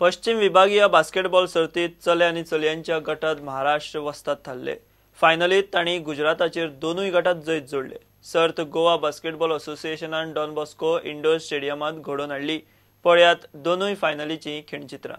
पश्चिम विभागीय बास्केटबॉल सर्तीत चले आनी चलयांच्या गटात महाराष्ट्र वस्ताद थारले। फायनलीत तांणी गुजराताचेर दोनूय गटात जैत जोडले। सर्त गोवा बास्केटबॉल असोसिएशनान डॉन बॉस्को इंडोर स्टेडियमात घडोवन हाडली। पळयात दोनूय फायनलीची खिणचित्रां।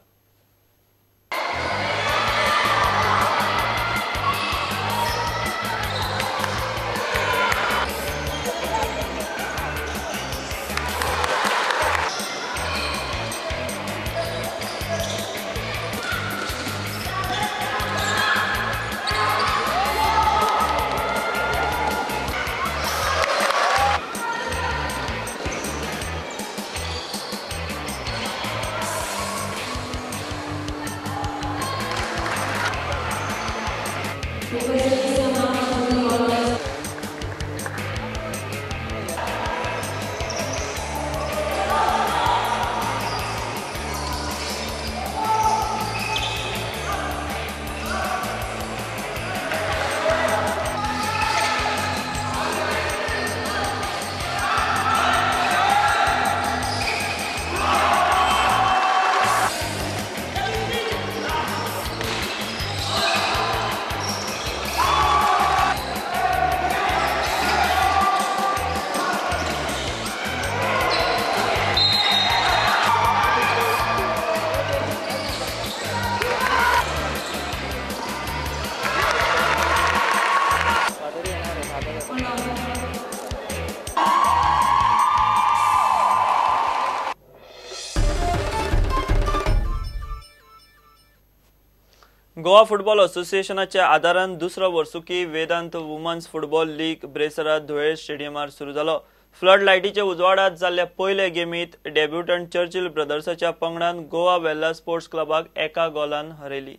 गोवा फुटबॉल असोसिएशनाच्या आदारान दुसरो वर्सुकी वेदांत वुमन्स फुटबॉल लीग ब्रेसरात धुळे स्टेडियमार सुरू जालो। फ्लड लायटीच्या उजवाडात जाल्ल्या पयले गेमीत डेब्युटंट चर्चिल ब्रदर्साच्या पंगडान गोवा वेल्ला स्पोर्ट्स क्लबाक 1 गोलान हरयली।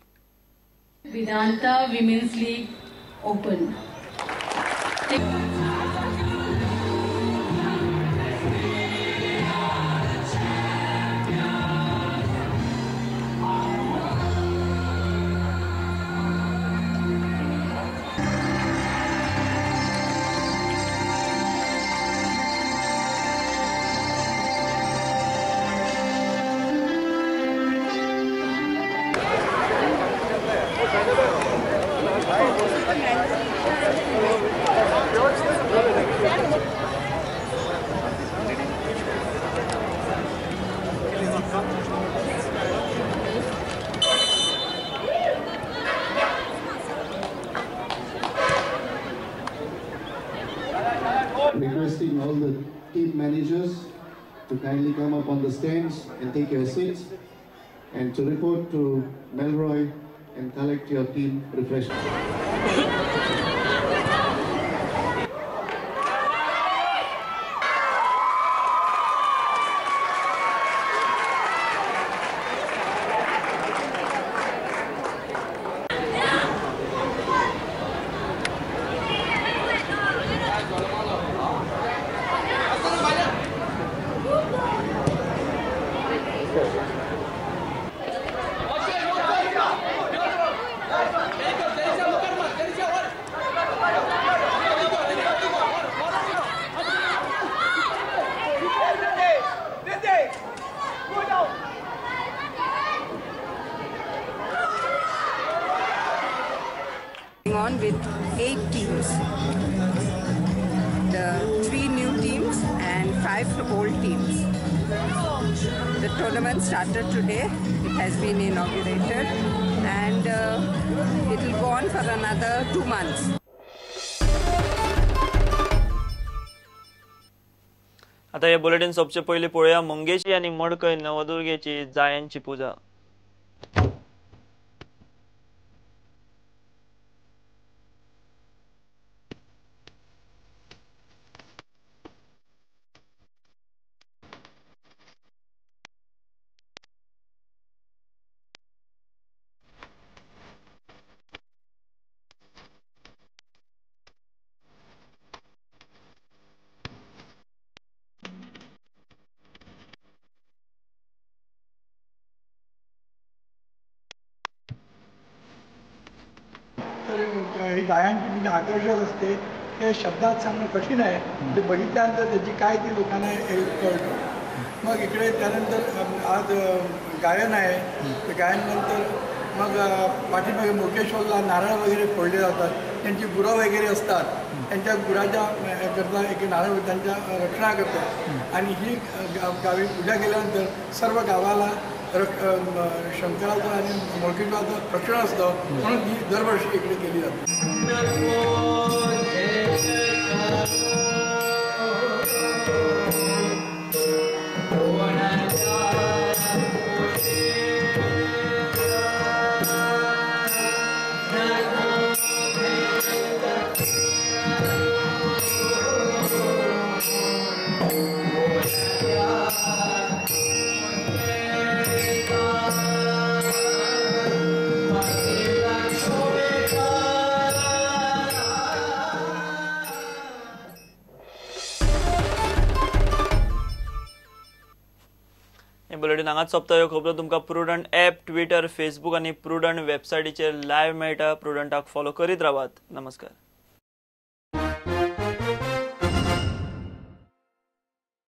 Vedanta women's league open. Requesting all the team managers to kindly come up on the stands and take your seats, and to report to Melroy and collect your team refreshments. On with 8 teams, the 3 new teams and 5 old teams. The tournament started today. It has been inaugurated and it will go on for another 2 months. आता हे bulletin सोपचे पयली पळोवया मंगेशी आणि मडकय नवदुर्गेची जायांची पूजा। ही गायांची म्हणजे आकर्षक असते, हे शब्दात सांगणं कठीण आहे, ते बघितल्यानंतर त्याची काय ती लोकांना कळतं। मग इकडे त्यानंतर आज गायन आहे. तर गायननंतर मग पाठीमागे मुकेश्वरला नारळ वगैरे फोडले जातात. त्यांची गुरं वगैरे असतात. त्यांच्या गुराच्या करता एक नारळ त्यांच्या रक्षणा करतात. आणि ही गावी पूजा केल्यानंतर सर्व गावाला शंकराचं आणि मुकेश्वराचं रक्षण असतं. म्हणून ही दरवर्षी इकडे केली जाते. बुलेटिन हांगाच सोंपता. ह्यो खबरो तुमकां प्रुडंट ॲप, ट्विटर, फेसबूक आनी प्रुडंट वेबसायटीचेर लायव्ह मेळटा. प्रुडंटाक फॉलो करीत रावात. नमस्कार.